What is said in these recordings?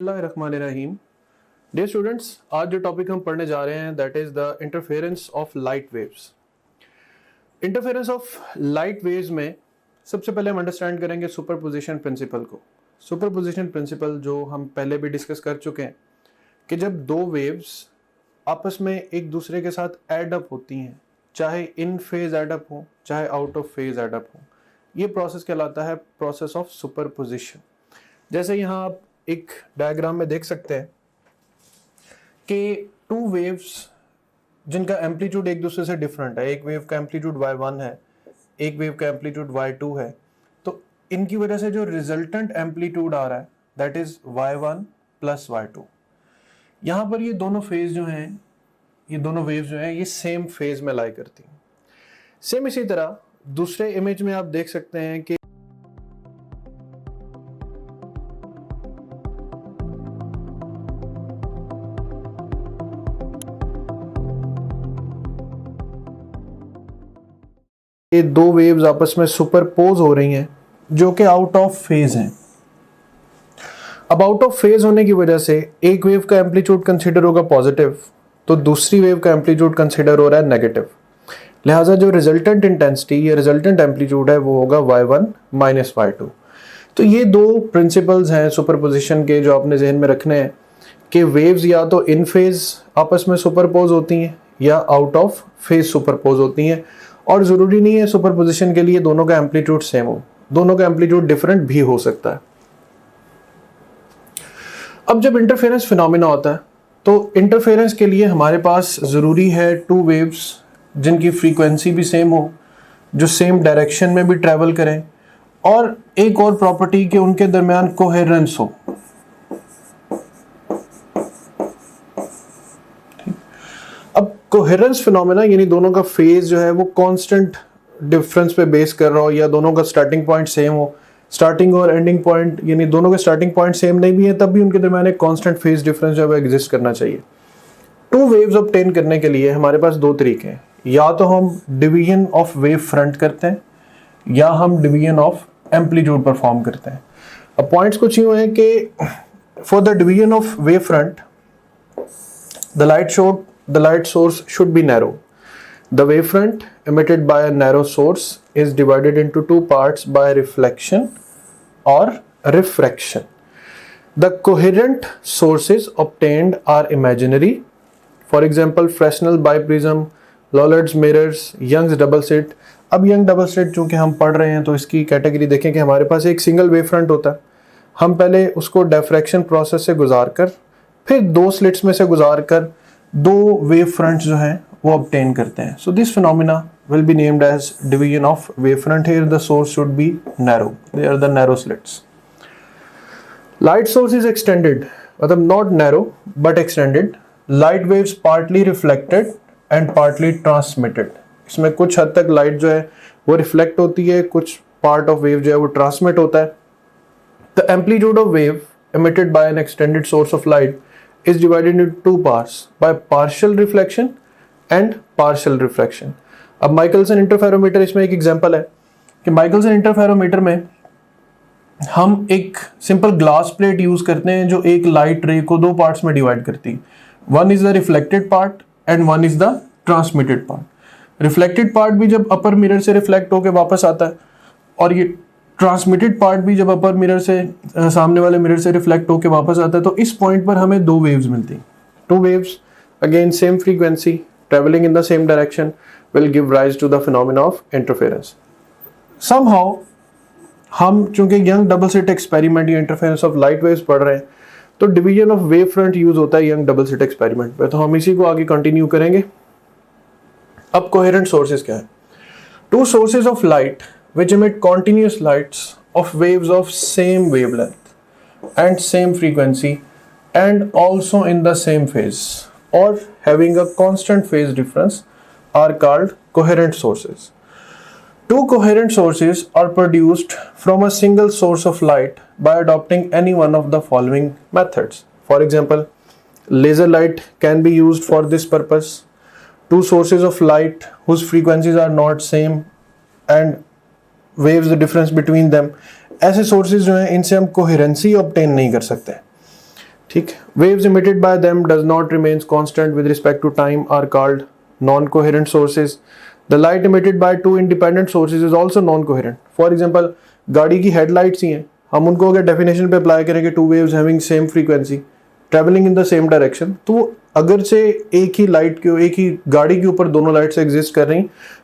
बिस्मिल्लाहिर्रहमानिर्रहीम। Dear students, आज जो टॉपिक हम पढ़ने जा रहे हैं that is the interference of light waves. Interference of light waves में सबसे पहले हम अंडरस्टैंड करेंगे सुपरपोजिशन प्रिंसिपल को। सुपरपोजिशन प्रिंसिपल जो हम पहले भी डिस्कस कर चुके हैं कि जब दो वेव्स आपस में एक दूसरे के साथ एड अप होती हैं, चाहे इन फेज एड अप हो चाहे out of phase add up हो, ये प्रोसेस कहलाता है प्रोसेस ऑफ सुपरपोजिशन। जैसे यहाँ आप एक डायग्राम में देख सकते हैं कि टू वेव्स जिनका एम्पलीट्यूड एक दूसरे से डिफरेंट है, एक वेव का एम्पलीट्यूड y1 है, एक वेव का एम्पलीट्यूड y2 है, तो इनकी वजह से जो रिजल्टेंट एम्पलीट्यूड आ रहा है that is y1 plus y2। यहाँ पर ये दोनों फेज जो हैं, ये दोनों वेव्स जो हैं, ये सेम फेज में लाई करती हैं। सेम इसी तरह दूसरे इमेज में आप देख सकते हैं कि ये दो वेव्स आपस में सुपरपोज हो रही हैं जो कि आउट ऑफ फेज हैं। अब आउट ऑफ फेज होने की वजह से एक वेव का एम्पलीट्यूड कंसीडर होगा पॉजिटिव, तो दूसरी वेव का एम्पलीट्यूड कंसीडर हो रहा है नेगेटिव। लिहाजा जो रिजल्टेंट इंटेंसिटी या रिजल्टेंट एम्पलीट्यूड है वो होगा y1 माइनस y2। तो ये दो प्रिंसिपल्स हैं सुपरपोजिशन के जो आपने जहन में रखने हैं कि वेव्स या तो इन फेज आपस में सुपरपोज होती हैं या आउट ऑफ फेज सुपरपोज होती हैं, और ज़रूरी नहीं है सुपरपोजिशन के लिए दोनों का एम्पलीट्यूड सेम हो, दोनों का एम्पलीट्यूड डिफरेंट भी हो सकता है। अब जब इंटरफेरेंस फिनोमेना होता है तो इंटरफेरेंस के लिए हमारे पास ज़रूरी है टू वेव्स जिनकी फ्रीक्वेंसी भी सेम हो, जो सेम डायरेक्शन में भी ट्रैवल करें, और एक और प्रॉपर्टी कि उनके दरमियान कोहेरेंस हो। अब कोहेरेंस फिनोमेना यानी दोनों का फेज जो है वो कांस्टेंट डिफरेंस पे बेस कर रहा हो, या दोनों का स्टार्टिंग पॉइंट सेम हो, स्टार्टिंग और एंडिंग पॉइंट यानी दोनों के स्टार्टिंग पॉइंट सेम नहीं भी है तब भी उनके दरमियान एक कांस्टेंट फेज डिफरेंस जो है एग्जिस्ट करना चाहिए। टू वेव्स ऑब्टेन करने के लिए हमारे पास दो तरीके हैं, या तो हम डिवीजन ऑफ वेव फ्रंट करते हैं या हम डिवीजन ऑफ एम्पलीट्यूड परफॉर्म करते हैं। अब पॉइंट्स कुछ यूं हैं कि for the division of wave front the light source should be narrow. The wavefront emitted by a narrow source is divided into two parts by reflection or refraction. The coherent sources obtained are imaginary. For example, Fresnel biprism, Lollard's mirrors, Young's double slit. अब Young double slit चूंकि हम पढ़ रहे हैं तो इसकी category देखें कि हमारे पास एक सिंगल वेव फ्रंट होता है, हम पहले उसको डिफ्रैक्शन प्रोसेस से गुजार कर फिर दो स्लिट्स में से गुजार कर दो वेव फ्रंट्स जो हैं वो ऑब्टेन करते हैं। So this phenomena will be named as division of wave front. Here the source should be narrow, they are the narrow slits. Light source is extended, मतलब not narrow but extended. Light waves partly reflected and partly transmitted. इसमें कुछ हद तक light जो है वो reflect होती है, कुछ पार्ट ऑफ वेव जो है वो ट्रांसमिट होता है। The amplitude of wave emitted by an extended source of light is divided into two parts by partial reflection and partial refraction. अब माइकलसन इंटरफेरोमीटर इसमें एक एग्जांपल है कि माइकलसन इंटरफेरोमीटर में हम एक सिंपल ग्लास प्लेट यूज करते हैं जो एक लाइट रे को दो पार्ट्स में डिवाइड करती है। One is the reflected part and one is the transmitted part. Reflected part भी जब अपर मिरर से रिफ्लेक्ट होकर वापस आता है, और ये ट्रांसमिटेड पार्ट भी जब अपर मिरर से सामने वाले मिरर से रिफ्लेक्ट होकर वापस आता है, तो इस पॉइंट पर हमें दो वेव्स मिलती हैं। Two waves again same frequency travelling in the same direction will give rise to the phenomena of interference. Somehow हम चूंकि यंग डबल स्लिट एक्सपेरिमेंट या इंटरफेरेंस ऑफ लाइट वेव्स पढ़ रहे हैं तो division of wave front use होता है young double slit experiment में, तो हम इसी को आगे कंटिन्यू करेंगे। अब कोहेरेंट सोर्सेज क्या है? Two sources of light which emit continuous lights of waves of same wavelength and same frequency and also in the same phase or having a constant phase difference are called coherent sources. Two coherent sources are produced from a single source of light by adopting any one of the following methods. For example, laser light can be used for this purpose. Two sources of light whose frequencies are not same and waves the difference between them, ऐसे sources जो हैं इनसे हम coherency obtain नहीं कर सकते। ठीक, waves emitted by them does not remains constant with respect to time are called non-coherent sources. The light emitted by two independent sources is also non-coherent. For example, गाड़ी की हेडलाइट्स ही हैं, हम उनको अगर डेफिनेशन पे अप्लाई करेंगे two waves having same frequency travelling in the same direction, तो अगर से एक ही लाइट के एक ही गाड़ी के ऊपर दोनों लाइट्स एग्जिस्ट कर रही,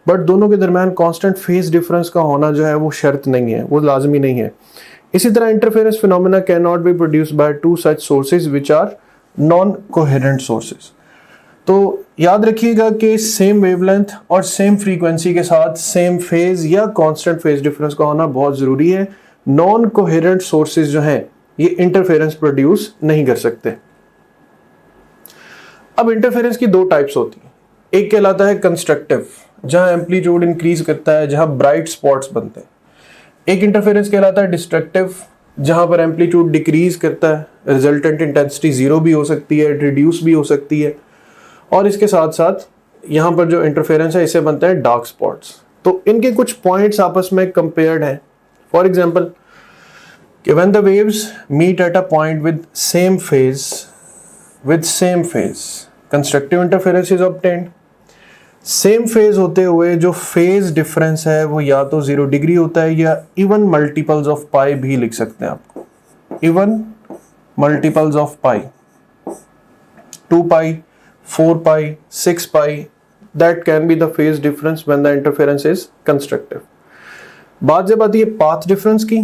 बट दोनों के दरमियान कांस्टेंट फेज डिफरेंस का होना जो है वो शर्त नहीं है, वो लाजमी नहीं है. इसी तरह interference phenomena can not be produced by two such sources which are non coherent sources. तो याद रखिएगा कि सेम वेवलेंथ और सेम फ्रीक्वेंसी के साथ सेम फेज या कांस्टेंट फेज डिफरेंस का होना बहुत जरूरी है. नॉन कोहेरेंट सोर्सेज जो हैं ये इंटरफेरेंस प्रोड्यूस नहीं कर सकते. अब इंटरफेरेंस की दो टाइप्स होती हैं. एक कहलाता है कंस्ट्रक्टिव, जहां एम्पलीट्यूड इंक्रीज करता है, जहां ब्राइट स्पॉट्स बनते हैं. एक इंटरफेरेंस कहलाता है डिस्ट्रक्टिव, जहां पर एम्पलीट्यूड डिक्रीज करता है, रिजल्टेंट इंटेंसिटी जीरो भी हो सकती है, रिड्यूस भी हो सकती है, और इसके साथ साथ यहां पर जो इंटरफेरेंस है इसे बनता है डार्क स्पॉट्स. तो इनके कुछ पॉइंट्स आपस में कंपेयर्ड हैं. फॉर एग्जांपल कि when the waves meet at a point with same phase constructive interference is obtained. Same phase होते हुए जो फेज डिफरेंस है वो या तो 0 डिग्री होता है या इवन मल्टीपल्स ऑफ पाई भी लिख सकते हैं आपको. Even multiples of pi, 2 pi, 4 pi, 6 pi, that can be the phase difference when the interference is constructive. बात जब आती है पाथ डिफरेंस की,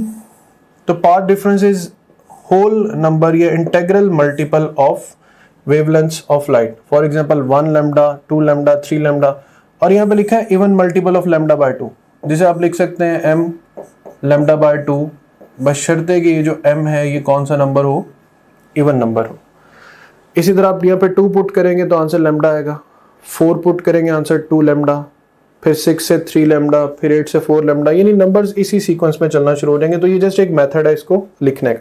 तो path difference is whole number या integral multiple of wavelengths of light. For example 1 lambda, 2 lambda, 3 lambda, और यहाँ पे लिखा है even multiple of lambda by 2, जिसे आप लिख सकते हैं m लैम्डा बाय 2, बशर्ते कि ये जो m है ये कौन सा नंबर हो, इवन नंबर हो. इसी तरह आप यहाँ पे 2 पुट करेंगे तो आंसर लैम्डा आएगा, 4 पुट करेंगे आंसर 2 लैम्डा, फिर 6 से 3 लैम्डा, फिर 8 से 4 लैम्डा, यानी नंबर्स इसी सीक्वेंस में चलना शुरू हो जाएंगे. तो ये जस्ट एक मेथड है इसको लिखने का.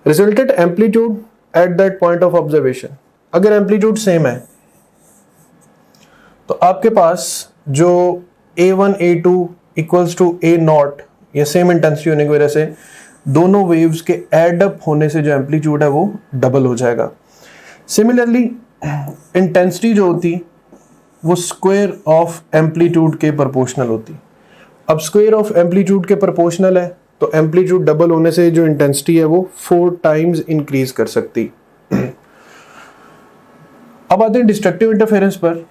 Resultant amplitude at that point of observation, अगर एम्पलीट्यूड सेम है तो आपके पास जो A1 A2 equals to A0 या सेम इंटेंसिटी होने की वजह से दोनों वेव्स के एड अप होने से जो एम्पलीट्यूड है वो डबल हो जाएगा. सिमिलरली इंटेंसिटी जो होती वो स्क्वायर ऑफ एम्पलीट्यूड के प्रोपोर्शनल होती. अब स्क्वायर ऑफ एम्पलीट्यूड के प्रोपोर्शनल है तो एम्पलीट्यूड डबल होने से जो इंटेंसिटी है वो 4 टाइम्स इंक्रीज कर सकती. अब आते हैं डिस्ट्रक्टिव इंटरफेरेंस पर.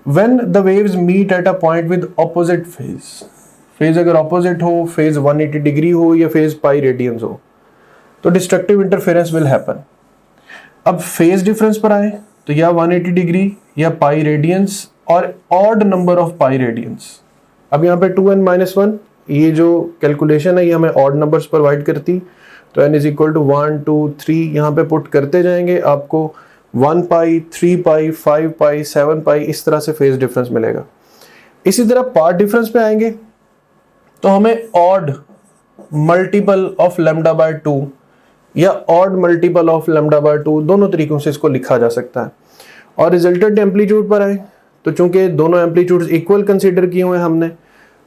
When the waves meet at a point with opposite phase अगर ऑपोजिट हो, फेज 180 डिग्री हो या फेज पाई रेडियंस हो, तो डिस्ट्रक्टिव इंटरफेरेंस विल हैपन. अब फेज डिफरेंस पर आए तो या 180 डिग्री या पाई रेडियंस और odd number of pi radians. अब यहाँ पे 2n-1 ये जो कैलकुलेशन है ये हमें ऑड नंबर्स प्रोवाइड करती, तो n इज इक्वल टू 1 2 3 यहाँ पे पुट करते जाएंगे, आपको 1 पाई, 3 पाई, 5 पाई, 7 पाई इस तरह से फेज डिफरेंस मिलेगा. इसी तरह पार्ट डिफरेंस पे आएंगे तो हमें odd multiple of lambda by 2 या odd multiple of lambda by 2 दोनों तरीकों से इसको लिखा जा सकता है. और रिजल्टेंट एम्पलीट्यूड पर आए तो चूंकि दोनों एम्पलीट्यूड इक्वल कंसीडर किए हुए हमने,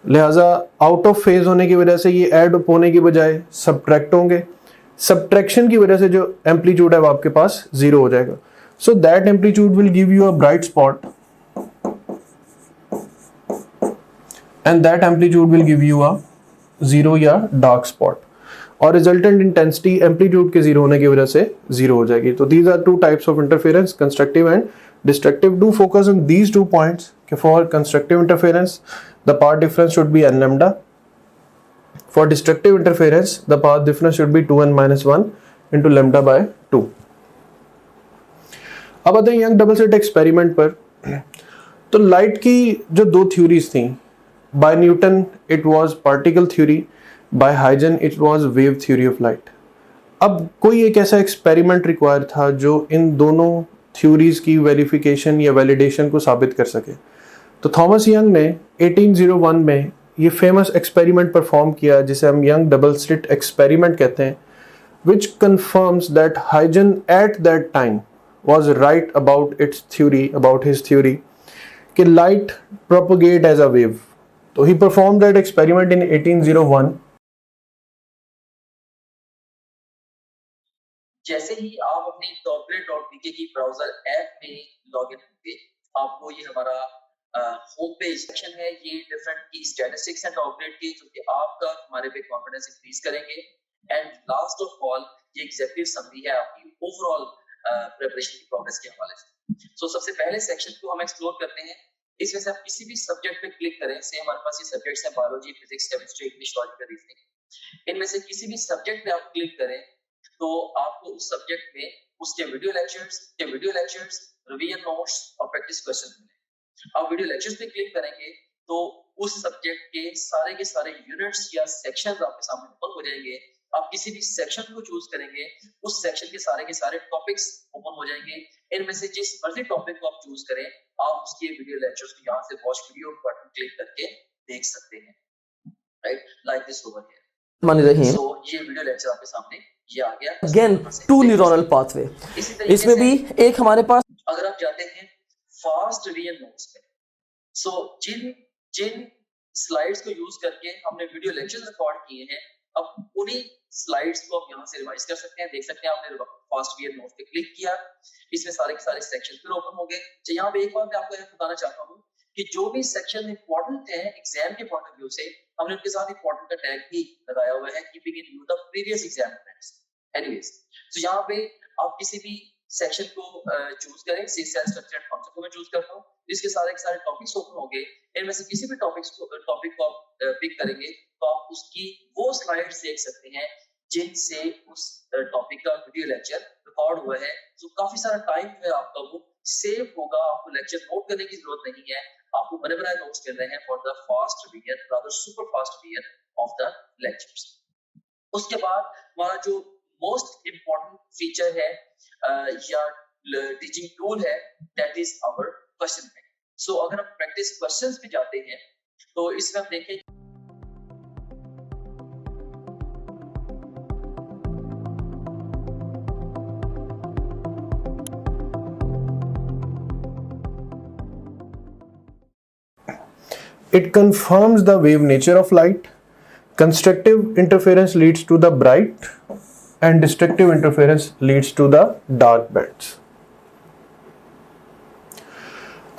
लिहाजा आउट ऑफ फेज होने की वजह से ये ऐड अप होने की बजाय सब्ट्रैक्ट होंगे. सब्ट्रैक्शन की वजह से जो एम्पलीट्यूड है वो आपके पास 0 हो जाएगा. So that amplitude will give you a bright spot and that amplitude will give you अ 0 या डार्क स्पॉट. और रिजल्टेंट इंटेंसिटी एम्पलीट्यूड के 0 होने की वजह से 0 हो जाएगी. तो these are 2 types of interference, constructive and destructive. Do focus on these 2 points. For constructive interference the path difference should be n lambda. For destructive interference the path difference should be 2n-1 into lambda by 2. अब आते हैं young double slit experiment पर. तो light की जो 2 theories थी, by Newton it was particle theory, by Huygens it was wave theory of light. अब कोई एक ऐसा एक्सपेरिमेंट रिक्वायर था जो इन दोनों थ्योरीज की वेरिफिकेशन या वैलिडेशन को साबित कर सके. तो थॉमस यंग ने 1801 में ये फेमस एक्सपेरिमेंट परफॉर्म किया जिसे हम यंग डबल स्लिट एक्सपेरिमेंट कहते हैं, which confirms that Huygens at that time was right about its theory, about his theory कि light propagate as a wave. तो he performed that experiment in 1801 जैसे ही आप अपनी topgrade.pk की ब्राउजर ऐप में login होंगे, आपको ये हमारा होम पेज सेक्शन है, ये डिफरेंट की स्टैटिस्टिक्स हैं टॉपग्रेड की, जो कि आपका हमारे पे कॉन्फिडेंस इंक्रीज करेंगे। एंड लास्ट ऑफ ऑल ये एग्जीक्यूटिव समरी है आपकी ओवरऑल प्रिपरेशन की प्रोग्रेस के हवाले से। सो सबसे पहले सेक्शन को हम एक्सप्लोर करते हैं। इसमें से आप किसी भी सब्जेक्ट पे क्लिक करें, से हमारे पास ये सब्जेक्ट्स हैं biology, physics, chemistry, English, logical reasoning. इनमें से किसी भी सब्जेक्ट पे आप क्लिक करें तो आपको उस सब्जेक्ट में उसके वीडियो लेक्चर्स, रिवीजन नोट्स और प्रैक्टिस क्वेश्चन मिले। आप वीडियो लेक्चर्स पे क्लिक करेंगे तो उस सब्जेक्ट के सारे यूनिट्स या सेक्शंस आपके सामने ओपन हो जाएंगे। आप किसी भी सेक्शन को चूज करेंगे, उस सेक्शन के सारे टॉपिक्स ओपन हो जाएंगे। इनमें से जिस मर्जी टॉपिक को आप चूज करें, आप उसके वीडियो लेक्चर्स को यहाँ से वॉच वीडियो बटन क्लिक करके देख सकते हैं, right, like this over here. So ये वीडियो लेक्चर आपके सामने ये आ गया। अगेन टू न्यूरल पाथवे, इसमें भी एक हमारे पास, अगर आप जाते हैं फास्ट रिवीजन नोट्स पे, सो जिन स्लाइड्स को यूज करके हमने वीडियो लेक्चर्स रिकॉर्ड किए हैं, अब उन्हीं स्लाइड्स को आप यहाँ से रिवाइज कर सकते हैं। देख सकते हैं आपने फास्ट रिवीजन नोट्स पे क्लिक किया, इसमें सारे के सारे सेक्शन फिर ओपन हो गए। तो यहाँ पे एक बात मैं आपको बताना चाहता हूँ कि जो भी सेक्शन इंपॉर्टेंट है एग्जाम के पॉइंट ऑफ व्यू से, हमने उनके साथ इंपॉर्टेंट का टैग भी लगाया हुआ है, keeping in view the previous exam friends. Anyways, तो यहाँ पे आप किसी भी सेक्शन को चूज करें। सी सेल स्ट्रक्चर एंड फंक्शन को मैं चूज करता हूँ, इसके सारे टॉपिक्स ओपन हो गए। इनमें से किसी भी टॉपिक को आप पिक करेंगे तो आप उसकी वो स्लाइड्स देख सकते हैं जिनसे उस टॉपिक का वीडियो लेक्चर रिकॉर्ड हुआ है। तो काफी सारा टाइम जो है आपका वो सेव होगा, आपको लेक्चर नोट करने की जरूरत नहीं है, आपको बड़े बड़े नोट्स मिल रहे हैं for the fast revision, rather super fast revision of the lectures. उसके बाद हमारा जो मोस्ट इंपॉर्टेंट फीचर है या टीचिंग टूल है, that is our question bank. So अगर हम प्रैक्टिस क्वेश्चंस पे जाते हैं तो इसमें हम देखें It confirms the wave nature of light. Constructive interference leads to the bright and destructive interference leads to the dark bands.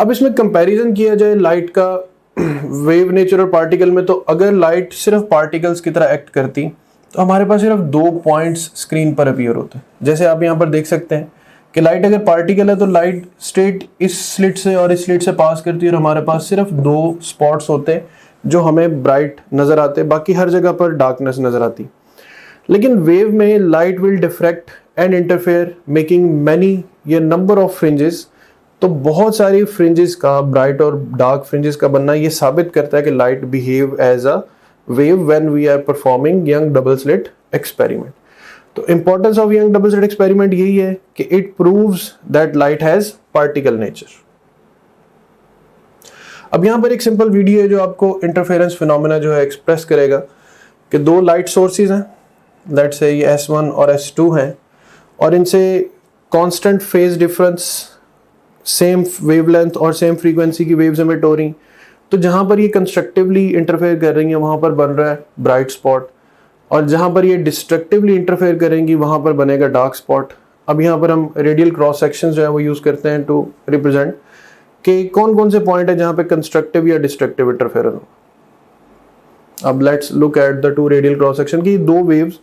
अब इसमें कंपैरिजन किया जाए लाइट का वेव नेचर और पार्टिकल में, तो अगर लाइट सिर्फ पार्टिकल्स की तरह एक्ट करती तो हमारे पास सिर्फ 2 पॉइंट्स स्क्रीन पर अपीयर होते हैं। जैसे आप यहाँ पर देख सकते हैं कि लाइट अगर पार्टिकल है तो लाइट स्ट्रेट इस स्लिट से और इस स्लिट से पास करती है और हमारे पास सिर्फ 2 स्पॉट्स होते हैं जो हमें ब्राइट नजर आते हैं, बाकी हर जगह पर डार्कनेस नजर आती। लेकिन वेव में light will diffract and interfere making many ये नंबर ऑफ फ्रिंजेस। तो बहुत सारी फ्रिंजेस का, ब्राइट और डार्क फ्रिंजेस का बनना ये साबित करता है कि light behave as a wave when we are performing Young double slit experiment. तो importance of Young double slit experiment यही है कि it proves that light has particle nature. अब यहां पर एक सिंपल वीडियो है जो आपको इंटरफेरेंस फिनोमेना जो है एक्सप्रेस करेगा कि 2 लाइट सोर्सेज हैं, लेट्स से ये S1 और S2 हैं, और इनसे constant phase difference, same wavelength और सेम फ्रीक्वेंसी की वेव्स एमिट हो रही। तो जहां पर ये कंस्ट्रक्टिवली इंटरफेयर कर रही हैं वहां पर बन रहा है ब्राइट स्पॉट, और जहां पर ये डिस्ट्रक्टिवली इंटरफेयर करेंगी वहां पर बनेगा डार्क स्पॉट। अब यहाँ पर हम रेडियल क्रॉस सेक्शन जो है वो यूज करते हैं टू रिप्रेजेंट कि कौन कौन से पॉइंट है जहां पे कंस्ट्रक्टिव या डिस्ट्रक्टिव इंटरफेरेंस हो। अब let's look at the 2 radial cross section की 2 वेव्स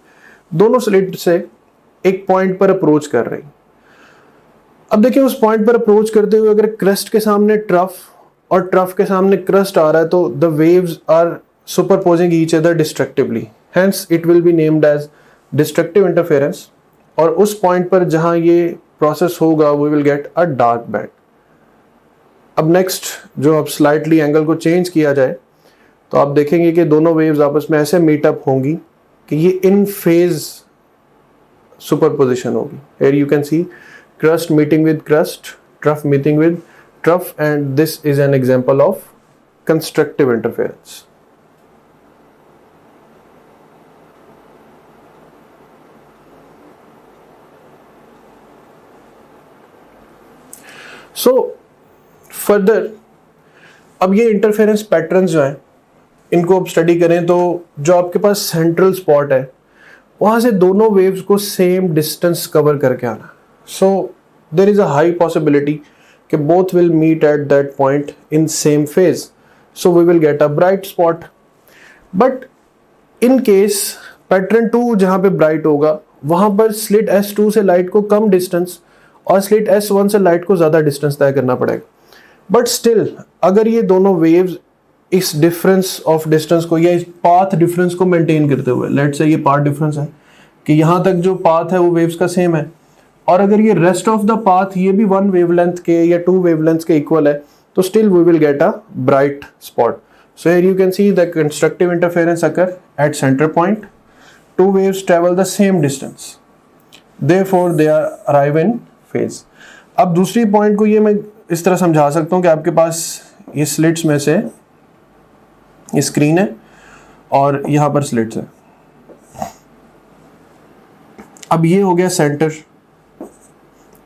दोनों स्लिट से एक पॉइंट पर अप्रोच कर रही। अब देखिए उस पॉइंट पर अप्रोच करते हुए अगर क्रस्ट के सामने ट्रफ और ट्रफ के सामने क्रस्ट आ रहा है तो the waves are superposing each other destructively, hence it will be named as destructive interference. और उस पॉइंट पर जहां ये प्रोसेस होगा we will get a dark band. अब नेक्स्ट जो अब स्लाइटली एंगल को चेंज किया जाए तो आप देखेंगे कि दोनों वेव्स आपस में ऐसे मीटअप होंगी कि ये इन फेज सुपरपोजिशन होगी। Here you can C crust meeting with crust, trough meeting with trough, and this is an example of constructive interference. So further, अब ये इंटरफेरेंस पैटर्न्स जो हैं इनको अब स्टडी करें तो जो आपके पास सेंट्रल स्पॉट है वहाँ से दोनों वेव्स को सेम डिस्टेंस कवर करके आना. So there is a high possibility कि both will meet at that point in same phase, so we will get a bright spot. But in case pattern 2 जहाँ पे ब्राइट होगा वहाँ पर slit S2 से light को कम डिस्टेंस और slit S1 से लाइट को ज़्यादा डिस्टेंस तय करना पड़ेगा. बट स्टिल अगर ये दोनों वेव्स इस डिफरेंस ऑफ डिस्टेंस को या इस पाथ डिफरेंस को मेंटेन करते हुए, लेट्स से ये पाथ डिफरेंस है कि यहाँ तक जो पाथ है वो वेव्स का सेम है, और अगर ये रेस्ट ऑफ द पाथ ये भी 1 वेवलेंथ के या 2 वेवलेंथ के इक्वल है, तो still we will get a bright spot. So here you can see the constructive interference occur at centre point. Two waves travel the same distance, therefore they are arrive in phase. अब दूसरी point को ये मैं इस तरह समझा सकता हूँ कि आपके पास ये स्लिट्स में से ये स्क्रीन है और यहाँ पर स्लिट्स है. अब ये हो गया सेंटर.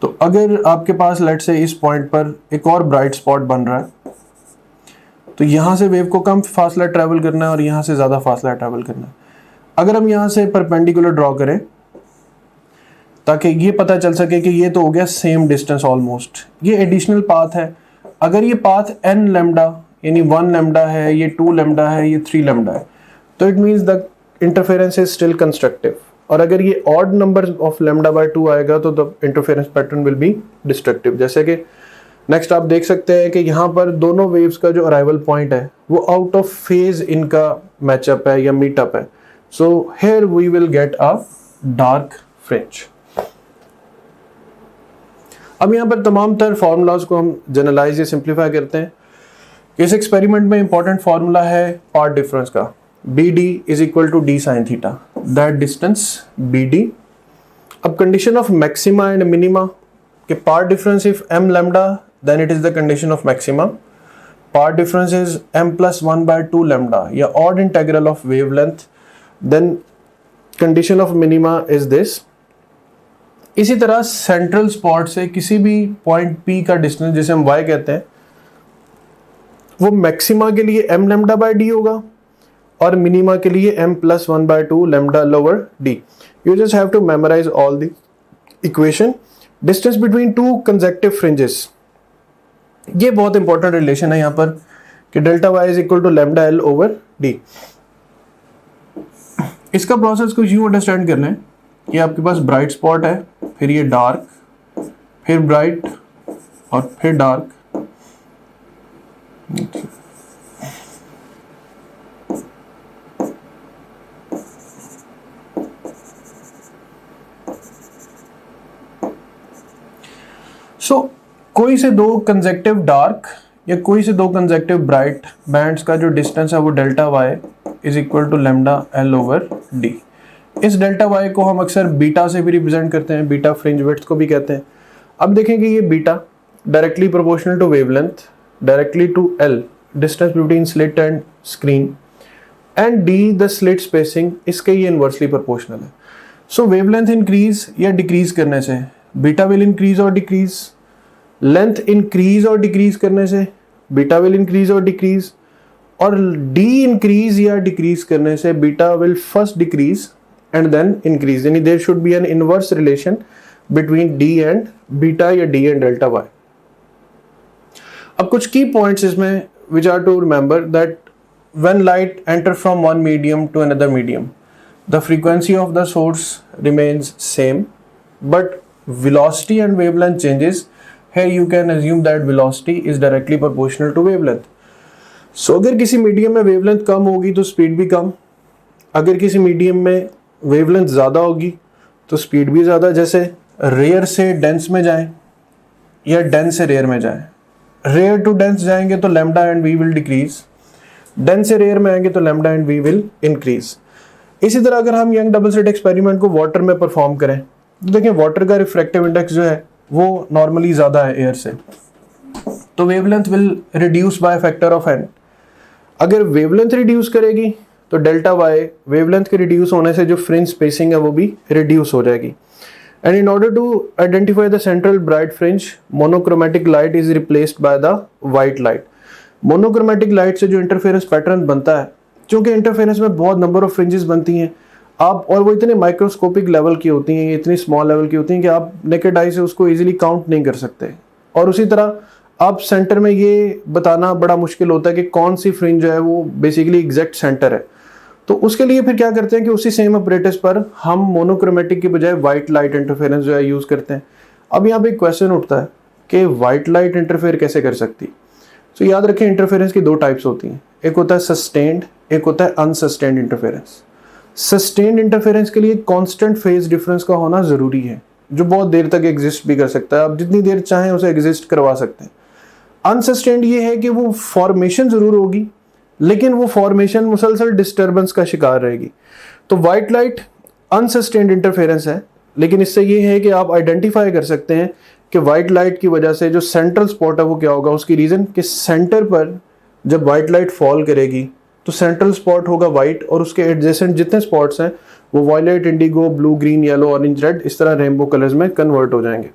तो अगर आपके पास लेट से इस पॉइंट पर एक और ब्राइट स्पॉट बन रहा है, तो यहाँ से वेव को कम फासला ट्रैवल करना है और यहाँ से ज़्यादा फासला ट्रैवल करना है. अगर हम यहाँ से परपेंडिकुलर ड्रॉ करें ताकि ये पता चल सके कि ये तो हो गया सेम डिस्टेंस ऑलमोस्ट, ये एडिशनल पाथ है. अगर ये पाथ n लैम्डा यानी 1 लैम्डा है, ये 2 लैम्डा है, ये 3 लैम्डा है, तो it means the interference is still constructive. और अगर ये odd number of lambda by 2 आएगा तो the interference pattern will be destructive. जैसे कि नेक्स्ट आप देख सकते हैं कि यहाँ पर दोनों वेव्स का जो अराइवल पॉइंट है वो आउट ऑफ फेज इनका मैचअप है या मीटअप है. So here we will get a dark fringe. अब यहाँ पर तमाम तर फॉर्मूलाज को हम जनरलाइज या सिंप्लीफाई करते हैं. इस एक्सपेरिमेंट में इंपॉर्टेंट फॉर्मूला है पार्ट डिफरेंस का. BD is equal to D sin theta, that distance BD. अब condition of maxima and minima के part difference if m lambda then it is the condition of maxima. Part difference is m+1/2 lambda या odd integral of wavelength, then condition of minima is this. इसी तरह central spot से किसी भी point P का distance जिसे हम y कहते हैं वो मैक्सिमा के लिए m लैम्डा बाय d होगा और मिनिमा के लिए m+1/2 lambda lower d. You just have to memorize all the equation. Distance between two consecutive fringes, ये बहुत इंपॉर्टेंट रिलेशन है यहाँ पर कि delta y is equal to lambda l over d. इसका प्रोसेस कुछ यूं अंडरस्टैंड करना है कि आपके पास ब्राइट स्पॉट है, फिर ये डार्क, फिर ब्राइट और फिर डार्क. सो कोई से दो कंसेक्टिव डार्क या कोई से दो कंसेक्टिव ब्राइट बैंड्स का जो डिस्टेंस है वो delta y is equal to lambda L over d. इस डेल्टा वाई को हम अक्सर बीटा से भी रिप्रेजेंट करते हैं, बीटा फ्रिंज विड्थ को भी कहते हैं. अब देखेंगे ये beta directly proportional to wavelength, directly to L distance between slit and screen, and d the slit spacing, इसके ये इनवर्सली प्रोपोर्शनल है. सो वेवलेंथ इंक्रीज या डिक्रीज करने से बीटा विल इंक्रीज और डिक्रीज, लेंथ इंक्रीज और डिक्रीज करने से बीटा विल इंक्रीज और डिक्रीज, और डी इंक्रीज या डिक्रीज करने से beta will first decrease and then increase. यानी there should be an inverse relation between d and beta या डी एंड डेल्टा वाई. अब कुछ की पॉइंट्स इसमें which are to remember that when light enter from one medium to another medium the frequency of the source remains same but velocity and wavelength changes. Here you can assume that velocity is directly proportional to wavelength. So अगर किसी medium में wavelength कम होगी तो speed भी कम, अगर किसी medium में wavelength ज़्यादा होगी तो स्पीड भी ज़्यादा. जैसे रेयर से डेंस में जाएं या डेंस से रेयर में जाएं. रेयर टू डेंस जाएंगे तो lambda and v will decrease, dense से रेयर में आएंगे तो lambda and v will increase. इसी तरह अगर हम यंग डबल स्लिट एक्सपेरिमेंट को वाटर में परफॉर्म करें तो देखिए वाटर का रिफ्रैक्टिव इंडेक्स जो है वो नॉर्मली ज़्यादा है एयर से, तो wavelength will reduce by factor of n. अगर वेवलेंथ रिड्यूस करेगी तो डेल्टा वाई वेवलेंथ के रिड्यूस होने से जो फ्रिंज स्पेसिंग है वो भी रिड्यूस हो जाएगी. And in order to identify the central bright fringe monochromatic light is replaced by the white light. Monochromatic light से जो इंटरफेरेंस पैटर्न बनता है, क्योंकि इंटरफेरेंस में बहुत नंबर ऑफ फ्रिंजेस बनती हैं, आप, और वो इतने माइक्रोस्कोपिक लेवल की होती हैं, इतनी स्मॉल लेवल की होती हैं कि आप नेकेड आई से उसको इजीली काउंट नहीं कर सकते। और उसी तरह आप सेंटर में ये बताना बड़ा मुश्किल होता है कि कौन सी फ्रिंज जो है वो बेसिकली एग्जैक्ट सेंटर है। तो उसके लिए फिर क्या करते हैं कि उसी सेम अपरेटस पर हम मोनोक्रोमेटिक की बजाय वाइट लाइट इंटरफेरेंस जो है यूज़ करते हैं। अब यहाँ पे एक क्वेश्चन उठता है कि वाइट लाइट इंटरफेयर कैसे कर सकती। तो याद रखें इंटरफेरेंस की दो टाइप्स होती हैं, एक होता है सस्टेन्ड, एक होता है अनसस्टेन्ड इंटरफेरेंस। सस्टेन्ड इंटरफेरेंस के लिए कांस्टेंट फेज डिफरेंस का होना ज़रूरी है, जो बहुत देर तक एग्जिस्ट भी कर सकता है, आप जितनी देर चाहें उसे एग्जिस्ट करवा सकते हैं। अनसस्टेन्ड ये है कि वो फॉर्मेशन ज़रूर होगी लेकिन वो फॉर्मेशन मुसलसल डिस्टर्बेंस का शिकार रहेगी। तो वाइट लाइट अनसस्टेन्ड इंटरफेरेंस है, लेकिन इससे ये है कि आप आइडेंटिफाई कर सकते हैं कि वाइट लाइट की वजह से जो सेंट्रल स्पॉट है वो क्या होगा। उसकी रीज़न कि सेंटर पर जब वाइट लाइट फॉल करेगी तो सेंट्रल स्पॉट होगा वाइट और उसके एडजेसेंट जितने स्पॉट्स हैं वो violet, indigo, blue, green, yellow, orange, red इस तरह रेनबो कलर्स में कन्वर्ट हो जाएंगे।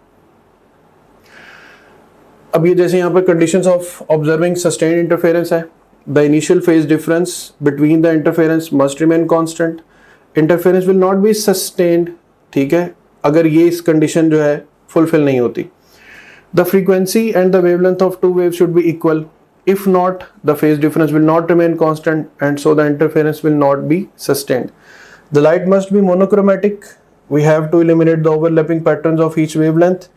अब ये जैसे यहाँ पर conditions of observing sustained interference है, the initial phase difference between the interference must remain constant, interference will not be sustained, ठीक है, अगर ये इस कंडीशन जो है फुलफिल नहीं होती। The frequency and the wavelength of two waves should be equal, if not the phase difference will not remain constant and so the interference will not be sustained. The light must be monochromatic, we have to eliminate the overlapping patterns of each wavelength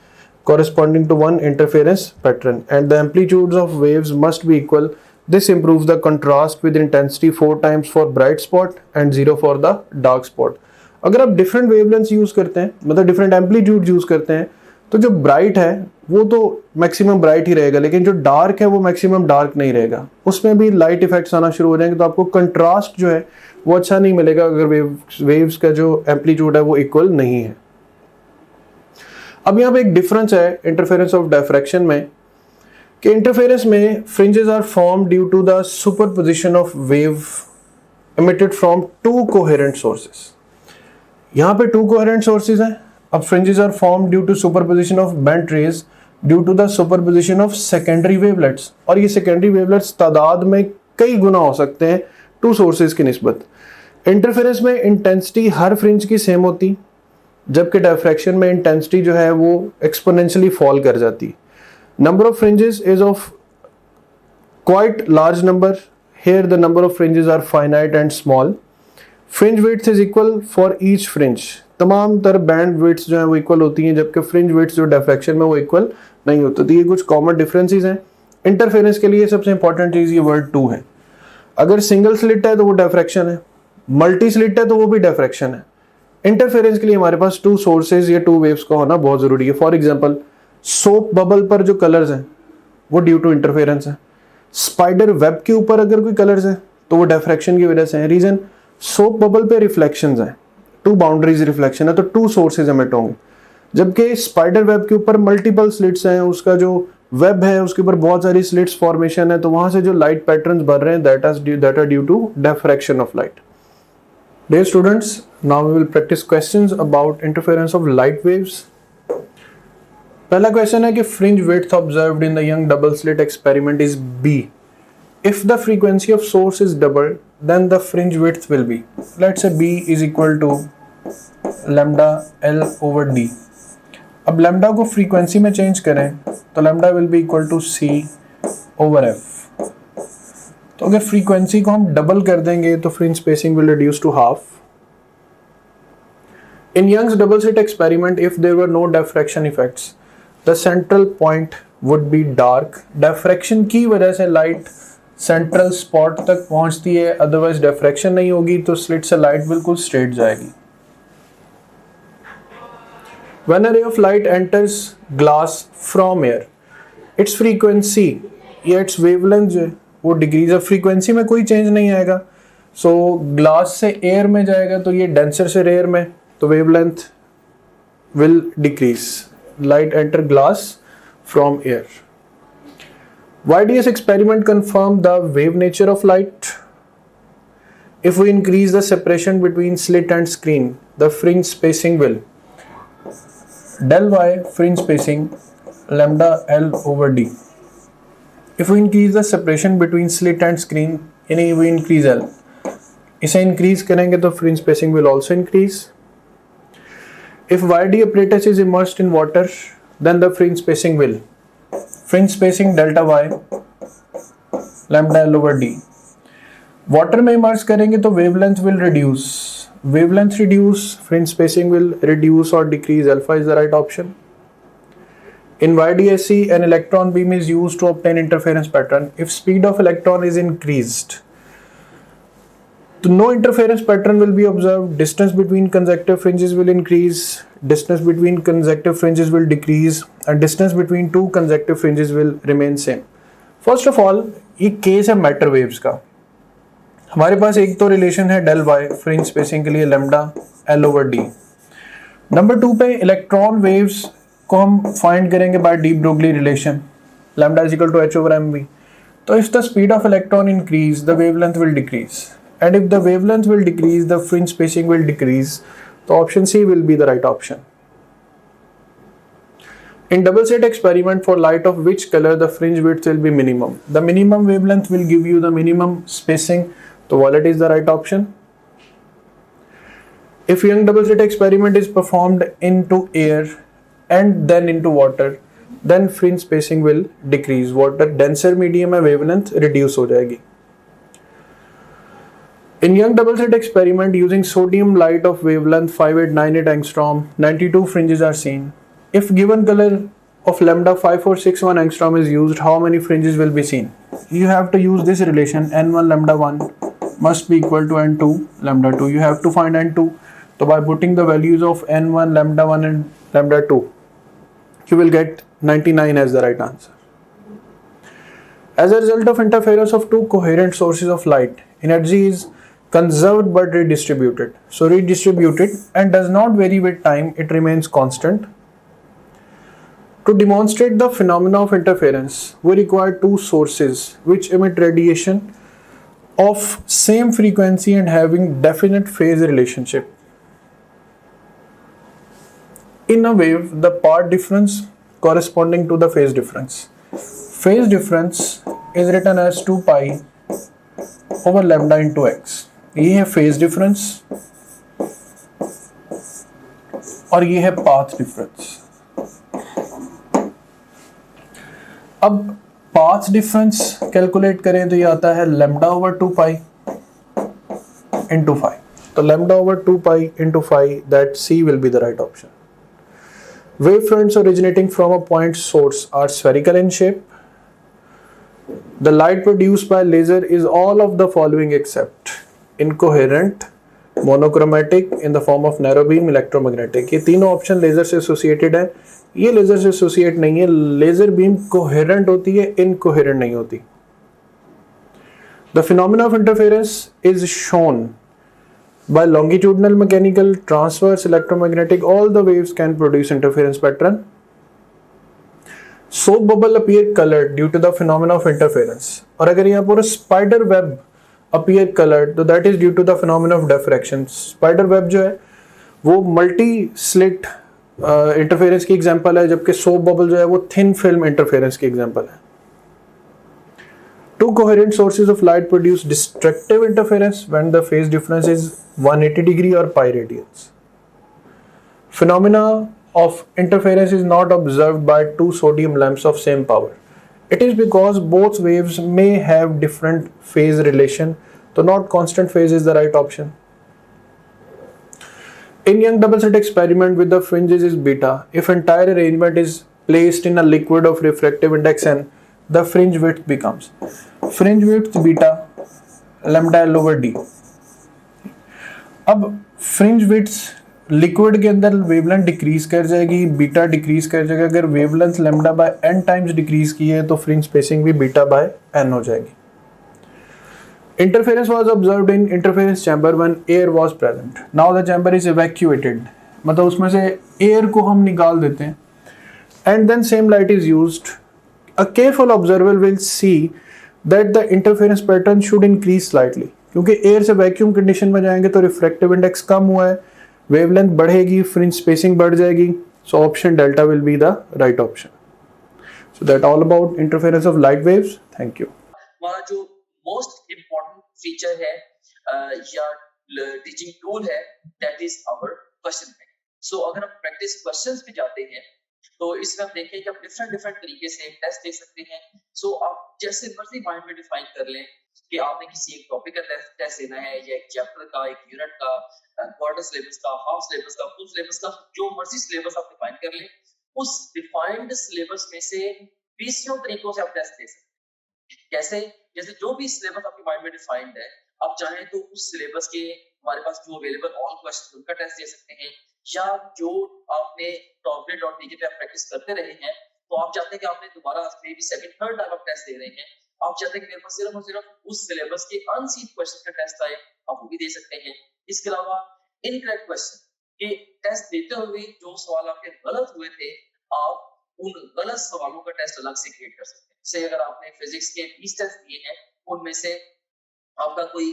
corresponding to one interference pattern and the amplitudes of waves must be equal. This improves the contrast with intensity 4 times for bright spot and 0 for the dark spot. अगर आप different wavelengths use करते हैं, मतलब different amplitude use करते हैं, तो जो bright है वो तो मैक्सिमम ब्राइट ही रहेगा, लेकिन जो डार्क है वो मैक्सिमम डार्क नहीं रहेगा, उसमें भी लाइट इफेक्ट्स आना शुरू हो जाएंगे। तो आपको कंट्रास्ट जो है वो अच्छा नहीं मिलेगा अगर वेव्स का जो एम्पलीट्यूड है वो इक्वल नहीं है। अब यहाँ पे एक डिफरेंस है इंटरफेरेंस ऑफ डायफ्रैक्शन में कि इंटरफेरेंस में fringes are form due to the superposition of wave emitted from two coherent sources. यहाँ पे टू कोहेरेंट सोर्सेज हैं। अब fringes are formed due to superposition of bent rays due to the superposition of secondary wavelets, और ये secondary wavelets तादाद में कई गुना हो सकते हैं टू सोर्सेज की निस्बत। इंटरफेरेंस में इंटेंसिटी हर फ्रिंज की सेम होती, जबकि डायफ्रैक्शन में इंटेंसिटी जो है वो एक्सपोनेंशियली फॉल कर जाती। Number of fringes is of quite large number, here the number of fringes are finite and small. Fringe width is equal for each fringe, तमाम तर बैंड विड्स जो है वो इक्वल होती हैं, जबकि फ्रिंज विड्स जो डायफ्रैक्शन में वो इक्वल नहीं होती। तो ये कुछ कॉमन डिफरेंसेस हैं। इंटरफेरेंस के लिए सबसे इंपॉर्टेंट चीज़ ये वर्ड टू है। अगर सिंगल स्लिट है तो वो डायफ्रैक्शन है, मल्टी स्लिट है तो वो भी डायफ्रैक्शन है। इंटरफेरेंस के लिए हमारे पास टू सोर्सेज या टू वेव्स का होना बहुत ज़रूरी है। फॉर एग्जाम्पल सोप बबल पर जो कलर्स हैं वो ड्यू टू इंटरफेरेंस है। स्पाइडर वेब के ऊपर अगर कोई कलर्स हैं तो वो डायफ्रैक्शन की वजह से है। रीज़न सोप बबल पे रिफ्लेक्शंस हैं, टू बाउंड्रीज रिफ्लेक्शन है, तो टू सोर्सेज एमिट होंगे। जबकि स्पाइडर वेब के ऊपर मल्टीपल स्लिट्स हैं, उसका जो वेब है उसके ऊपर बहुत सारी स्लिट्स फॉर्मेशन है, तो वहां से जो लाइट पैटर्न्स बन रहे हैं that are due to diffraction of light. Dear students, now we will practise questions about interference of light waves. पहला क्वेश्चन है कि fringe width observed in the Young double slit experiment is b. If the frequency of source is doubled, then the fringe width will be, let's say b is equal to lambda L over d. अब lambda को frequency में change करें तो lambda will be equal to c over f. तो अगर frequency को हम double कर देंगे तो fringe spacing will reduce to half. In Young's double slit experiment, if there were no diffraction effects, the central point would be dark. Diffraction की वजह से light सेंट्रल स्पॉट तक पहुंचती है, अदरवाइज डिफ्रैक्शन नहीं होगी तो स्लिट से लाइट बिल्कुल स्ट्रेट जाएगी। When a ray of light enters glass from air, its frequency या its wavelength जो है वो डिक्रीज। अब फ्रीक्वेंसी में कोई चेंज नहीं आएगा, सो ग्लास से एयर में जाएगा तो ये डेंसर से रेयर में, तो wavelength will decrease. Light enter glass from air. YDS experiment confirmed the wave nature of light. If we increase the separation between slit and screen, the fringe spacing will del y fringe spacing lambda L over d. If we increase the separation between slit and screen, we increase L. इसे increase करेंगे तो fringe spacing will also increase. If YD apparatus is immersed in water, then the fringe spacing will fringe spacing delta y lambda L over d. Water में immerse करेंगे तो wavelength will reduce. Wavelength reduce, fringe spacing will reduce और decrease. Alpha is the right option. In YDSC, an electron beam is used to obtain interference pattern. If speed of electron is increased, no interference pattern will be observed. Distance between conjective fringes will increase. Distance between conjective fringes will decrease, and distance between two conjective fringes will remain same. First of all, ये case है matter waves का. हमारे पास एक तो relation है del Y fringe spacing के लिए lambda L over d. Number 2 पे इलेक्ट्रॉन वेव्स को हम फाइंड करेंगे by de Broglie relation, lambda is equal to h over m v. तो if the speed of electron increase, the wavelength will decrease, and if the wavelength will decrease, the fringe spacing will decrease. So option C will be the right option. In double slit experiment, for light of which color the fringe width will be minimum? The minimum wavelength will give you the minimum spacing. So violet is the right option. If Young double slit experiment is performed into air and then into water, then fringe spacing will decrease. Water denser medium है, wavelength reduce हो जाएगी. In Young double slit experiment using sodium light of wavelength 5898 angstrom, 92 fringes are seen. If given color of lambda 5461 angstrom is used, how many fringes will be seen? You have to use this relation, n1 lambda 1 must be equal to n2 lambda 2. You have to find n2. So by putting the values of n1 lambda 1 and lambda 2, you will get 99 as the right answer. As a result of interference of two coherent sources of light, energy is conserved but redistributed. So redistributed and does not vary with time, it remains constant. To demonstrate the phenomena of interference, we require two sources which emit radiation of same frequency and having definite phase relationship. In a wave, the part difference corresponding to the phase difference. Phase difference is written as 2 pi over lambda into x. ये है phase difference और ये है path difference. अब path difference calculate करें तो ये आता है लैम्डा ओवर 2 पाई इंटू 5. तो lambda over 2 pi into 5, that C will be the right option. Wave fronts originating from a point source are spherical in shape. The light produced by laser is all of the following except incoherent, monochromatic, in the form of narrow beam, electromagnetic. ये तीनों option laser से associated है. ये laser से associate नहीं है. Laser beam coherent होती है, इनकोहेरेंट नहीं होती. The phenomena of interference is shown by longitudinal, mechanical, transverse, electromagnetic. All the waves can produce interference pattern. Soap bubble appear colored due to the phenomena of interference. और अगर यहाँ पर spider web appear colored, तो that is due to the phenomena of diffraction. Spider web जो है वो multi slit interference की example है, जबकि soap bubble जो है वो thin film interference की example है. Two coherent sources of light produce destructive interference when the phase difference is 180 degree or pi radians. Phenomena of interference is not observed by two sodium lamps of same power. It is because both waves may have different phase relation, so not constant phase is the right option. In Young double slit experiment with the fringes is beta, if entire arrangement is placed in a liquid of refractive index n, the fringe width becomes fringe width beta lambda L over d. अब fringe width liquid के अंदर wavelength decrease कर जाएगी, beta decrease कर जाएगा. अगर wavelength lambda by n times decrease की है तो फ्रिंज स्पेसिंग भी बीटा बाय n हो जाएगी. Interference was observed in interference chamber when air was present. Now the chamber is evacuated, मतलब उसमें से एयर को हम निकाल देते हैं and then same light is used. A careful observer will see that the interference pattern should increase slightly, क्योंकि air से वैक्यूम कंडीशन में जाएंगे तो रिफ्रैक्टिव इंडेक्स कम हुआ है, वेवलेंथ बढ़ेगी, फ्रिंज स्पेसिंग बढ़ जाएगी. So option delta will be the right option. So that all about interference of light waves. Thank you. हमारा जो मोस्ट इम्पोर्टेंट फीचर है या टीचिंग टूल है, that is our question bank. So अगर हम practice questions पे जाते हैं तो इसमें हम देखें कि आप डिफरेंट डिफरेंट तरीके से टेस्ट दे सकते हैं। सो आप जैसे मर्जी माइंड में डिफाइन कर लें कि आपने किसी एक टॉपिक का टेस्ट देना है, या एक चैप्टर का, एक यूनिट का, क्वार्टर सिलेबस का, हाफ सिलेबस का, फुल सिलेबस का, जो मर्जी सिलेबस आप डिफाइन कर लें, उस डिफाइंड सिलेबस में से 20 तरीकों से आप टेस्ट दे सकते हैं। कैसे? जैसे जो भी सिलेबस आपके माइंड में डिफाइंड है, आप चाहें तो उस सिलेबस के हमारे पास जो अवेलेबल ऑल क्वेश्चन उनका टेस्ट दे सकते हैं, या जो आपने टॉपलेट.pk पे आप प्रैक्टिस करते रहे हैं, तो आप चाहते हैं कि आपने दोबारा may be second third time आप टेस्ट दे रहे हैं, आप चाहते हैं कि मेरे पास सिर्फ और सिर्फ उस सिलेबस के अनसीन क्वेश्चन का टेस्ट आए, आप वो भी दे सकते हैं। इसके अलावा इनकरेक्ट क्वेश्चन के टेस्ट देते हुए जो सवाल आपके गलत हुए थे, आप उन गलत सवालों का टेस्ट अलग से क्रिएट कर सकते हैं। जैसे अगर आपने फिजिक्स के 20 टेस्ट दिए हैं, उनमें से आपका कोई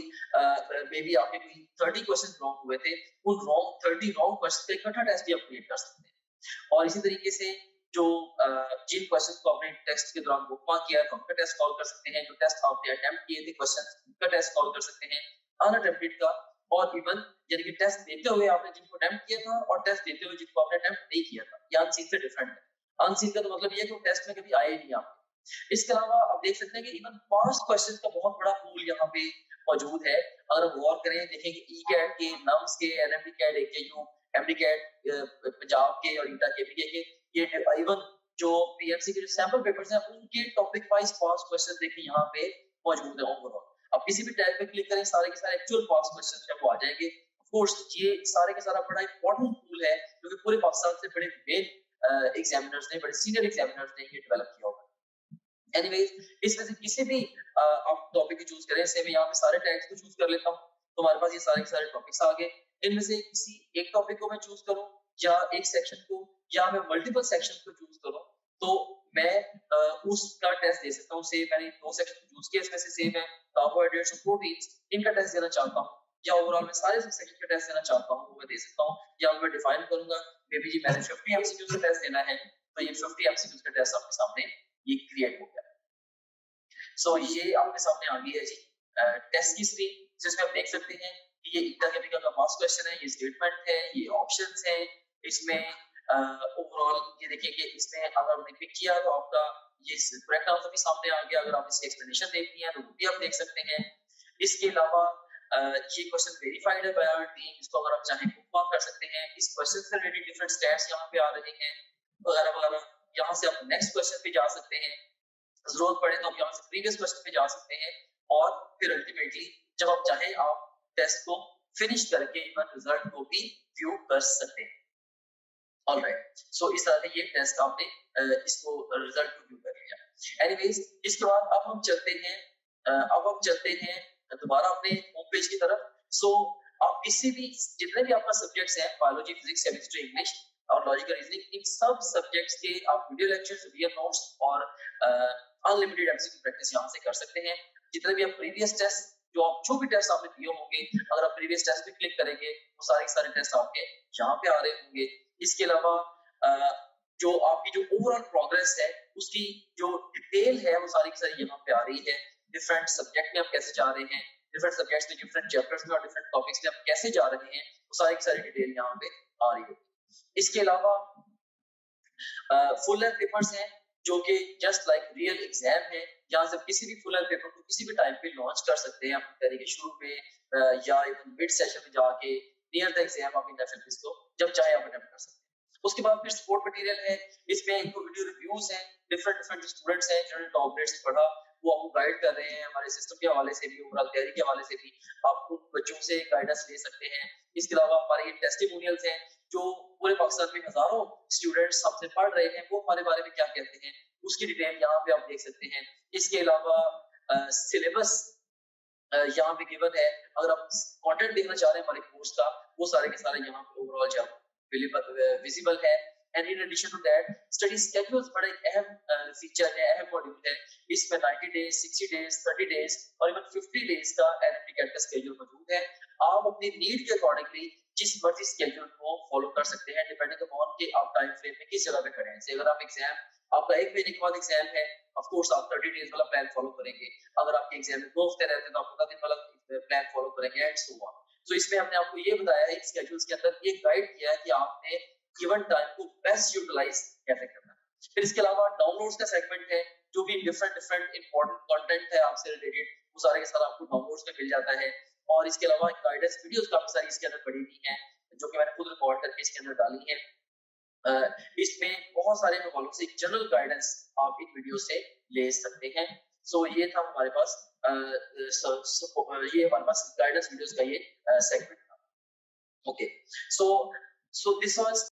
मे बी आपके कोई 30 क्वेश्चन रॉन्ग हुए थे, उन 30 रॉन्ग क्वेश्चन का इकट्ठा टेस्ट भी आप क्रिएट कर सकते हैं। और इसी तरीके से जो जिन क्वेश्चन को आपने टेस्ट के दौरान बुक मार्क किया है, तो उनका टेस्ट कॉल कर सकते हैं। जो टेस्ट आपने अटेम्प्ट किए थे क्वेश्चन, उनका टेस्ट कॉल कर सकते हैं, अनअटेम्प्टेड का, और इवन यानी कि टेस्ट देते हुए आपने जिनको अटेम्प्ट किया था और टेस्ट देते हुए जिनको आपने अटेम्प्ट नहीं किया था, ये अनसीन से डिफरेंट है। अनसीन का तो मतलब ये है कि वो टेस्ट में कभी आए नहीं आपके। इसके अलावा आप देख सकते हैं कि इवन पास्ट क्वेश्चंस का बहुत बड़ा पूल यहाँ पे मौजूद है। अगर हम गौर करें, देखें कि ईकैट के, नम्स के, NMDCAT, AKU, MDCAT Punjab के और ईटा के के, ये इवन जो पीएमसी के जो सैंपल पेपर्स हैं, उनके टॉपिक वाइज पास्ट क्वेश्चंस देखिए यहाँ पे मौजूद है ओवरऑल। अब किसी भी टैब पे क्लिक करें, सारे के सारे एक्चुअल पास्ट क्वेश्चंस जब वो आ जाएंगे। ऑफ कोर्स ये सारे के सारा बड़ा इंपॉर्टेंट टूल है, क्योंकि पूरे पाकिस्तान से बड़े मेन एग्जामिनर्स ने, बड़े सीनियर एग्जामिनर्स ने ये डेवलप किया होगा। एनीवेज, इसमें से किसी भी आप टॉपिक को चूज करें, से मैं यहाँ पे सारे टैग्स को चूज कर लेता हूँ, तो हमारे पास ये सारे के सारे टॉपिक्स आ गए। इनमें से किसी एक टॉपिक को मैं चूज करूँ, या एक सेक्शन को, या मैं मल्टीपल सेक्शन को चूज करूँ, तो मैं उसका टेस्ट दे सकता हूँ। से मैंने 2 सेक्शन चूज किए, इसमें से सेम है कार्बोहाइड्रेट्स और प्रोटीन्स, इनका टेस्ट देना चाहता हूँ, या ओवरऑल मैं सारे सेक्शन का टेस्ट देना चाहता हूँ, वो मैं दे सकता हूँ। या मैं डिफाइन करूंगा, मे बी जी मैंने 50 एमसीक्यूज का टेस्ट देना है, तो ये 50 एमसीक्यूज का टेस्ट आपके सामने ये क्रिएट हो गया। सो ये आपके सामने आ गई है जी टेस्ट की स्क्रीन, जिसमें आप देख सकते हैं कि ये ईटा केमिकल का पास्ट क्वेश्चन है, ये स्टेटमेंट है, ये ऑप्शंस हैं। इसमें ओवरऑल ये देखिए कि इसमें अगर हमने क्लिक किया तो आपका ये करेक्ट आंसर भी सामने आ गया। अगर आप इसकी एक्सप्लेनेशन देखनी है तो वो भी आप देख सकते हैं। इसके अलावा ये क्वेश्चन वेरीफाइड है बाय आवर टीम, इसको अगर आप चाहें बुक मार्क कर सकते हैं। इस क्वेश्चन से रिलेटेड डिफरेंट स्टैट्स यहाँ पे आ रहे हैं वगैरह वगैरह। यहाँ से आप नेक्स्ट क्वेश्चन पे जा सकते हैं, जरूरत पड़े तो आप यहाँ से प्रीवियस क्वेश्चन पे जा सकते हैं, और फिर अल्टीमेटली जब आप चाहें आप टेस्ट को फिनिश करके इवन रिजल्ट को भी व्यू कर सकते हैं। ऑलराइट, सो इस तरह से ये टेस्ट आपने इसको रिजल्ट को व्यू कर लिया। एनीवेज, इसके बाद अब हम चलते हैं दोबारा अपने होम पेज की तरफ। सो आप किसी भी जितने भी आपका सब्जेक्ट्स हैं, बायोलॉजी, फिजिक्स, केमिस्ट्री, इंग्लिश और लॉजिकल रीजनिंग, इन सब सब्जेक्ट्स के आप वीडियो लेक्चर्स, वीडियो नोट्स और अनलिमिटेड एमसीक्यू प्रैक्टिस यहाँ से कर सकते हैं। जितने भी आप प्रीवियस टेस्ट, जो भी टेस्ट आपने दिए होंगे, अगर आप प्रीवियस टेस्ट पे क्लिक करेंगे वो सारे टेस्ट आपके यहाँ पे आ रहे होंगे। इसके अलावा जो आपकी जो ओवरऑल प्रोग्रेस है, उसकी जो डिटेल है वो सारी की सारी यहाँ पे आ रही है। डिफरेंट सब्जेक्ट में आप कैसे जा रहे हैं, डिफरेंट सब्जेक्ट्स में, डिफरेंट चैप्टर्स में और डिफरेंट टॉपिक्स में आप कैसे जा रहे हैं, वो सारी की सारी डिटेल यहाँ पे आ रही है। इसके अलावा फुल लेंथ पेपर्स हैं जो कि जस्ट लाइक रियल एग्जाम है। यहाँ से किसी भी फुल लेंथ पेपर को किसी भी टाइम पे लॉन्च कर सकते हैं, अपनी तरीके शुरू में या इवन मिड सेशन में जाके नियर द एग्जाम आप इन इसको जब चाहे आप अटेम्प्ट कर सकते हैं। उसके बाद फिर सपोर्ट मटेरियल है, इसमें एक वीडियो रिव्यूज हैं, डिफरेंट स्टूडेंट्स हैं जिन्होंने टॉप ग्रेड से पढ़ा, वो आपको गाइड कर रहे हैं हमारे सिस्टम के हवाले से भी, ओवरऑल तैयारी के हवाले से भी। आप उन बच्चों से गाइडेंस ले सकते हैं। इसके अलावा हमारे ये टेस्टिमोनियल्स हैं जो पूरे पाकिस्तान में हजारों स्टूडेंट्स हमसे पढ़ रहे हैं, वो हमारे बारे में क्या कहते हैं उसकी डिटेल यहाँ पे आप देख सकते हैं। इसके अलावा सिलेबस यहाँ पे गिवन है, अगर आप कंटेंट देखना चाह रहे हैं हमारे कोर्स का, वो सारे के सारे यहाँ पे ओवरऑल जो विजिबल है। And in addition to that study schedules बड़ा एक अहम फीचर है, अहम मॉड्यूल है। इसमें 90 डेज, 60 डेज, 30 डेज और इवन 50 डेज का एनएमडी कैट का स्केड्यूल मौजूद है। आप अपनी नीड के अकॉर्डिंगली जिस मर्जी स्केड्यूल को फॉलो कर सकते हैं डिपेंडिंग अपॉन कि आप टाइम फ्रेम में किस जगह पे खड़े हैं। जैसे अगर आप एग्जाम आपका 1 महीने के बाद एग्जाम है, ऑफ कोर्स आप 30 डेज वाला प्लान फॉलो करेंगे। अगर आपके एग्जाम में 2 हफ्ते रहते हैं तो आप 15 दिन वाला प्लान फॉलो करेंगे एंड सो ऑन। तो इसमें हमने आपको ये बताया है स्केड्यूल्स के अंदर ये गाइड किया है कि आपने गिवन टाइम को बेस्ट यूटिलाइज कैसे करना है। फिर इसके अलावा डाउनलोड्स का सेगमेंट है, जो भी डिफरेंट इंपॉर्टेंट कंटेंट है आपसे रिलेटेड वो सारे के सारा आपको डाउनलोड्स में मिल जाता है। और इसके अलावा गाइडेंस वीडियोस काफी सारी इसके अंदर पड़ी हुई हैं जो कि मैंने खुद रिकॉर्ड करके इसके अंदर डाली है। इसमें बहुत सारे हवालों से जनरल गाइडेंस आप इन वीडियो से ले सकते हैं। सो ये था हमारे पास ये हमारे पास गाइडेंस वीडियोस का ये सेगमेंट था। Okay, so this was